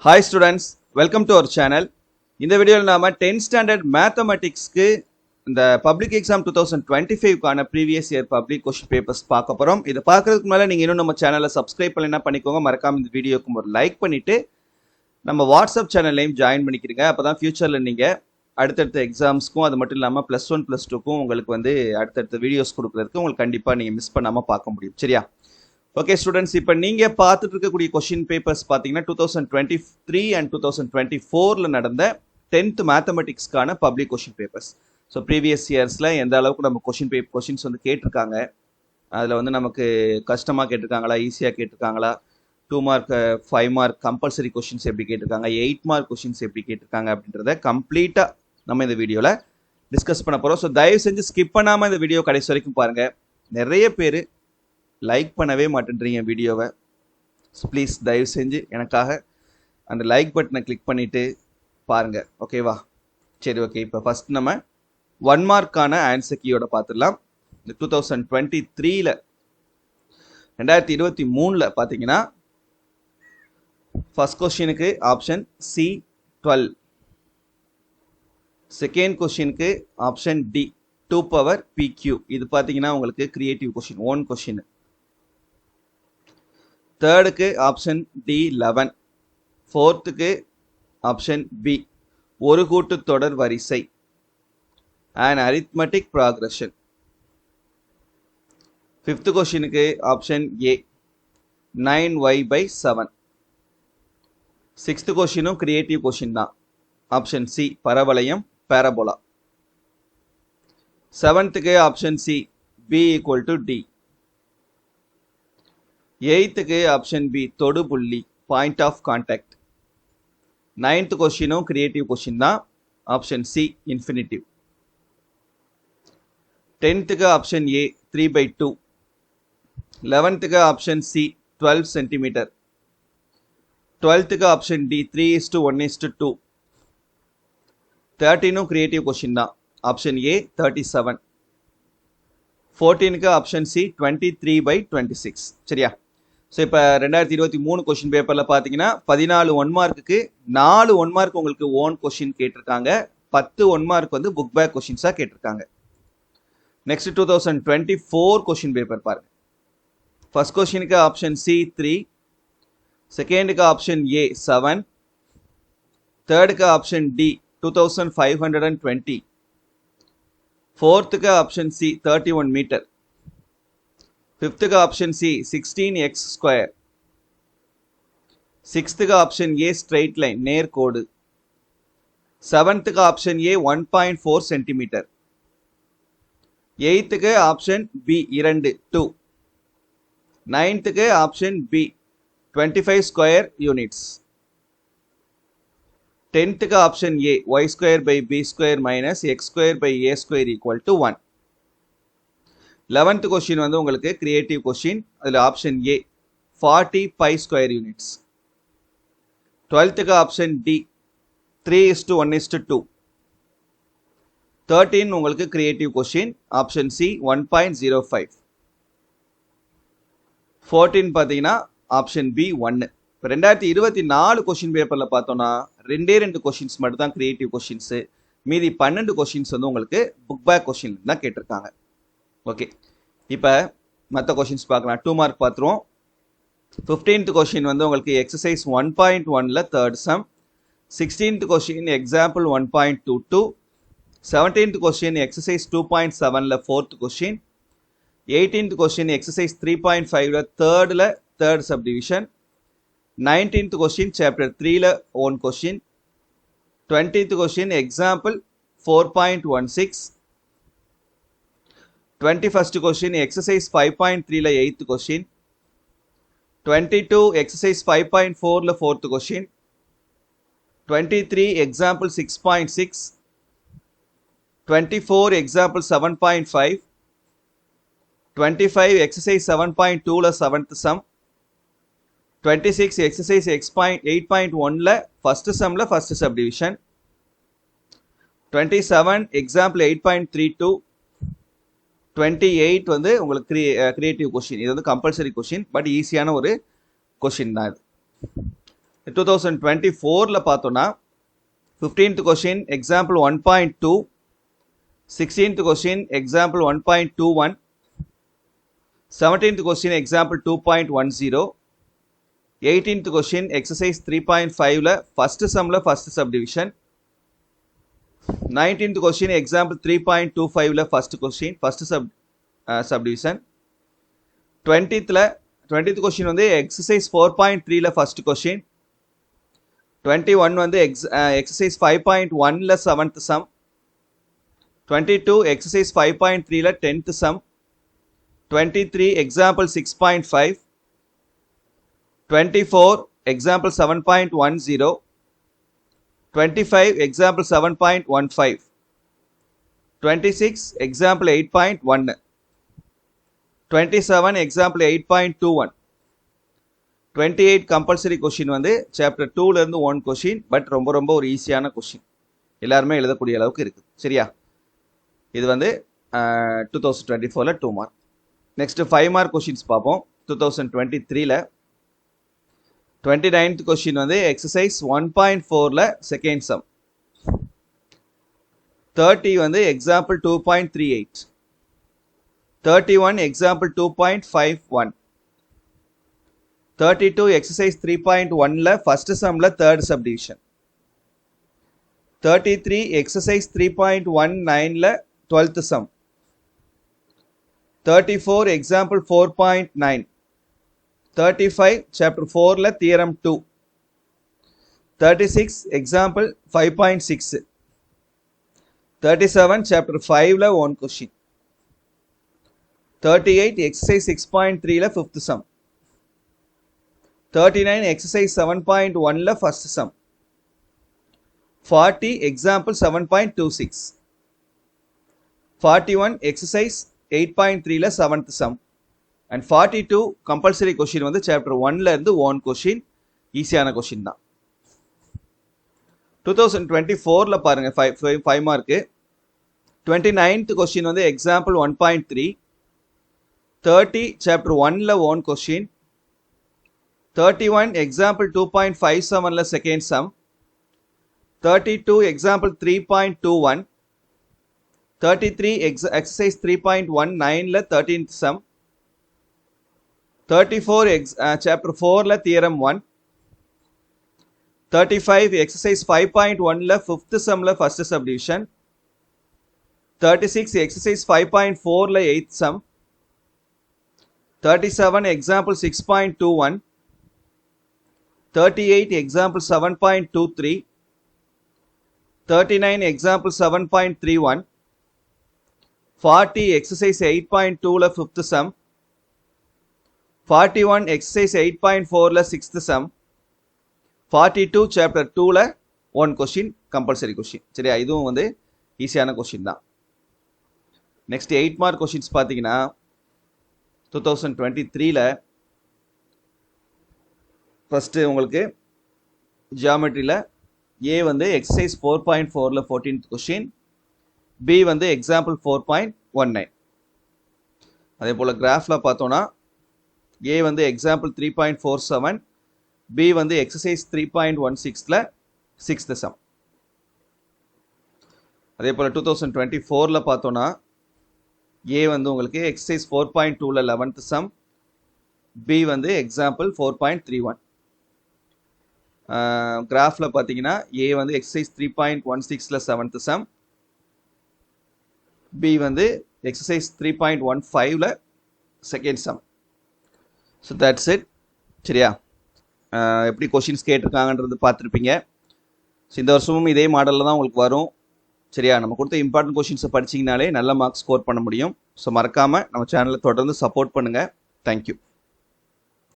Hi students, welcome to our channel. இந்த வீடியோவில் நாம 10th standard mathematicsக்கு இந்த public exam 2025 கான previous year public question papers பார்க்க போறோம். இத பார்க்கிறதுக்கு முன்னால நீங்க இன்னும் நம்ம சேனலை subscribe பண்ணலனா பண்ணிக்கோங்க. மறக்காம இந்த வீடியோக்கு ஒரு லைக் பண்ணிட்டு நம்ம வாட்ஸ்அப் சேனல்லையும் ஜாயின் பண்ணிக்கிறீங்க. அப்பதான் ஃபியூச்சர்ல நீங்க அடுத்தடுத்த எக்ஸாம்ஸ்க்கும் அது மட்டும் இல்லாமல் +1 +2க்கும் உங்களுக்கு வந்து அடுத்தடுத்த வீடியோஸ் கொடுக்கறதுக்கு உங்களுக்கு கண்டிப்பாக நீங்கள் மிஸ் பண்ணாமல் பார்க்க முடியும். சரியா? ஓகே ஸ்டூடெண்ட்ஸ், இப்போ நீங்கள் பார்த்துட்டு இருக்கக்கூடிய கொஷின் பேப்பர்ஸ் பார்த்தீங்கன்னா 2023 அண்ட் 2024 நடந்த 10th மேத்தமெட்டிக்ஸ்க்கான public question papers. So previous இயர்ஸில் எந்த அளவுக்கு நம்ம கொஷின்ஸ் வந்து கேட்டிருக்காங்க, அதில் வந்து நமக்கு கஷ்டமாக கேட்டிருக்காங்களா, ஈஸியாக கேட்டிருக்காங்களா, 2 மார்க் 5 மார்க் கம்பல்சரி கொஷின்ஸ் எப்படி கேட்டிருக்காங்க, 8 மார்க் கொஷின்ஸ் எப்படி கேட்டிருக்காங்க அப்படின்றத கம்ப்ளீட்டாக நம்ம இந்த வீடியோவில் டிஸ்கஸ் பண்ண போகிறோம். ஸோ தயவு செஞ்சு ஸ்கிப் பண்ணாமல் இந்த வீடியோ கடைசி வரைக்கும் பாருங்கள். நிறைய பேர் லைக் பண்ணவே மாட்டேன்றீங்க வீடியோவை. ப்ளீஸ் தயவு செஞ்சு எனக்காக அந்த லைக் பட்டனை கிளிக் பண்ணிவிட்டு பாருங்கள். ஓகேவா? சரி, ஓகே. இப்போ ஃபஸ்ட் நம்ம 1 மார்க்கான ஆன்சர் கீயோட பார்த்துடலாம். இந்த 2023ல் 2023ல் பார்த்தீங்கன்னா ஃபர்ஸ்ட் கொஸ்டினுக்கு ஆப்ஷன் சி 12, செகண்ட் கொஸ்டினுக்கு ஆப்ஷன் டி 2 பவர் PQ. இது பார்த்தீங்கன்னா உங்களுக்கு கிரியேட்டிவ் கொஸ்டின், ஓன் கொஸ்டின். தேர்டுக்கு ஆப்ஷன் டி 11, ஃபோர்த்துக்கு ஆப்ஷன் பி ஒரு கூட்டு தொடர் வரிசை அண்ட் அரித்மெட்டிக் ப்ராக்ரஷன். ஃபிஃப்த் கொஸ்டினுக்கு ஆப்ஷன் ஏ 9y/7. சிக்ஸ்த் கொஸ்டினும் கிரியேட்டிவ் கொஸ்டின் தான், ஆப்ஷன் சி பரவளையம் பேரபோலா. செவன்த்துக்கு option C b equal to d. எயித்துக்கு ஆப்ஷன் பி தொடுபுள்ளி பாயிண்ட் ஆஃப் கான்டாக்ட். நைன்த் கொஸ்டினும் கிரியேட்டிவ் கொஸ்டின் தான், ஆப்ஷன் சி இன்ஃபினிட்டிவ். டென்த்துக்கு ஆப்ஷன் ஏ 3/2. 11த்துக்கு ஆப்ஷன் சி 12 சென்டிமீட்டர். 12த்துக்கு ஆப்ஷன் டி 3:1:2. 13ம் கிரியேட்டிவ் கொஸ்டின் தான், ஆப்ஷன் ஏ 37. 14க்கு ஆப்ஷன் சி 23/26. சரியா? ஸோ இப்போ 2023 கொஸ்டின் பேப்பரில் பார்த்தீங்கன்னா 14 1 மார்க்குக்கு 4 1 மார்க் உங்களுக்கு ஓன் கொஸ்டின் கேட்டிருக்காங்க, 10 1 மார்க் வந்து புக் பேக் கொஸ்டின்ஸாக கேட்டிருக்காங்க. நெக்ஸ்ட் 2024 கொஸ்டின் பேப்பர் பாருங்க. ஃபர்ஸ்ட் கொஸ்டினுக்கு ஆப்ஷன் சி 3, செகண்டுக்கு ஆப்ஷன் ஏ 7, தேர்டுக்கு ஆப்ஷன் டி 2520, ஃபோர்த்துக்கு ஆப்ஷன் சி 31 மீட்டர், ஃபிஃப்த்துக்கு ஆப்ஷன் சி 16x², சிக்ஸ்த்துக்கு ஆப்ஷன் ஏ ஸ்ட்ரெயிட் லைன் நேர்கோடு, செவன்த்துக்கு ஆப்ஷன் ஏ 1.4 சென்டிமீட்டர், எயித்துக்கு ஆப்ஷன் பி 2 நைன்த்துக்கு ஆப்ஷன் பி 25 ஸ்கொயர் யூனிட்ஸ், டென்த்துக்கு option A y²/b² - x²/a² = 1. 11th question வந்து உங்களுக்கு கிரியேட்டிவ் கொஸ்டின், அதில் ஆப்ஷன் ஏ 40 π² யூனிட்ஸ். 12த்துக்கு ஆப்ஷன் டி 3:1:2. 13 உங்களுக்கு கிரியேட்டிவ் கொஸ்டின், ஆப்ஷன் சி 1.05. 14 பார்த்தீங்கன்னா ஆப்ஷன் பி 1. இப்போ 2024 கொஸ்டின் பேப்பரில் பார்த்தோம்னா 2 கொஸ்டின்ஸ் மட்டும் தான் கிரியேட்டிவ் கொஸ்டின்ஸு, மீதி 12 கொஸ்டின்ஸ் வந்து உங்களுக்கு புக் பேக் கொஸ்டின் தான் கேட்டிருக்காங்க. ஓகே, இப்போ மற்ற கொஷின்ஸ் பார்க்கலாம். 2 மார்க் பார்த்துருவோம். 15th கொஷின் வந்து உங்களுக்கு எக்ஸசைஸ் 1.1ல் third sum. 16th question example 1.22. 17th question exercise 2.7ல் fourth question. 18th question exercise 3.5ல் third subdivision. 19th question chapter 3ல் one question. 20th question example 4.16. 21st question exercise 5.3ல 8th question. 22 exercise 5.4ல 4th question. 23 example 6.6. 24 example 7.5. 25 exercise 7.2ல 7th sum. 26 exercise 8.1ல first சம்ல first subdivision. 27 எக்ஸாம்பிள் 8.32. 28 வந்து உங்களுக்கு கிரியேட்டிவ் கொஸ்டின். இது வந்து கம்பல்சரி கொஸ்டின், பட் ஈஸியான ஒரு கொஸ்டின் தான் இது. 2024ல பார்த்தோம்னா 15th question example 1.2, 16th question example 1.21, 17th question example 2.10, 18th question exercise 3.5ல first sumல first subdivision, 19th question example 3.25ல first question first subdivision, 20th question வந்து exercise 4.3ல first question, 21 வந்து exercise 5.1ல 7th sum, 22 exercise 5.3ல 10th sum, 23 example 6.5, 24 example 7.10, 25 example 7.15, 26 example 8.1, 27 example 8.21, 28 compulsory question வந்து chapter 2ல இருந்து 1 question, but ரொம்ப ஒரு ஈஸியான question, எல்லாருமே எழுதக்கூடிய அளவுக்கு இருக்கு. சரியா? இது வந்து 2024ல 2 மார்க். நெக்ஸ்ட் 5 மார்க் கொஸ்டின்ஸ் பார்ப்போம். 2023ல 29th கொஸ்டின் வந்து எக்ஸசைஸ் 1.4ல செகண்ட் சம், 30 வந்து எக்ஸாம்பிள் 2.38, 31 எக்ஸாம்பிள் 2.51, 32 எக்ஸசைஸ் 3.1ல ஃபர்ஸ்ட் சம்ல தேர்ட் சப்டிவிஷன், 33 எக்ஸசைஸ் 3.19ல 12th sum, 34 example 4.9, 35 chapter 4ல theorem 2, 36 example 5.6, 37 chapter 5ல 1 question, 38 exercise 6.3ல 5th sum, 39 exercise 7.1ல first sum, 40 example 7.26, 41 exercise 8.3ல 7th sum, and 42 compulsory question வந்து chapter 1ல இருந்து 1 question, ஈஸியான question தான். 2024ல பாருங்க 5 மார்க். 29th question வந்து example 1.3, 30 chapter 1ல 1 question, 31 example 2.57ல second sum, 32 example 3.21, 33 exercise 3.19ல 13th sum, 34 chapter 4ல theorem 1, 35 exercise 5.1ல 5th sumல first subdivision, 36 exercise 5.4ல 8th sum, 37 example 6.21, 38 example 7.23, 39 example 7.31, 40 exercise 8.2ல 5th sum, 41 exercise 8.4ல 6th sum, 42 chapter 2ல 1 question compulsory question. சரியா? இதுவும் வந்து ஈஸியான question தான். Next 8 mark questions பார்த்தீங்கன்னா 2023ல first உங்களுக்கு ஜியாமெட்ரியில் A வந்து எக்ஸசைஸ் 4.4ல 14th கொஸ்டின், பி வந்து எக்ஸாம்பிள் 4.19. அதே போல் கிராஃபில் பார்த்தோன்னா ஏ வந்து எக்ஸாம்பிள் 3.47, பி வந்து எக்ஸசைஸ் 3.16ல 6th sum. அதே போல் 2024ல பார்த்தோன்னா ஏ வந்து உங்களுக்கு எக்ஸசைஸ் 4.2ல 11th sum, பி வந்து எக்ஸாம்பிள் 4.31. கிராஃபில் பார்த்தீங்கன்னா ஏ வந்து எக்ஸசைஸ் 3.16ல 7th sum, பி வந்து எக்ஸசைஸ் 3.15ல second sum. So that's it. சரியா? எப்படி கொஷின்ஸ் கேட்டிருக்காங்கன்றது பார்த்துருப்பீங்க. ஸோ இந்த வருஷமும் இதே மாடலில் தான் உங்களுக்கு வரும். சரியா? நம்ம கொடுத்த இம்பார்ட்டன்ட் கொஷின்ஸை படிச்சிங்கனாலே நல்ல மார்க்ஸ் ஸ்கோர் பண்ண முடியும். ஸோ மறக்காமல் நம்ம சேனலை தொடர்ந்து சப்போர்ட் பண்ணுங்கள். தேங்க்யூ.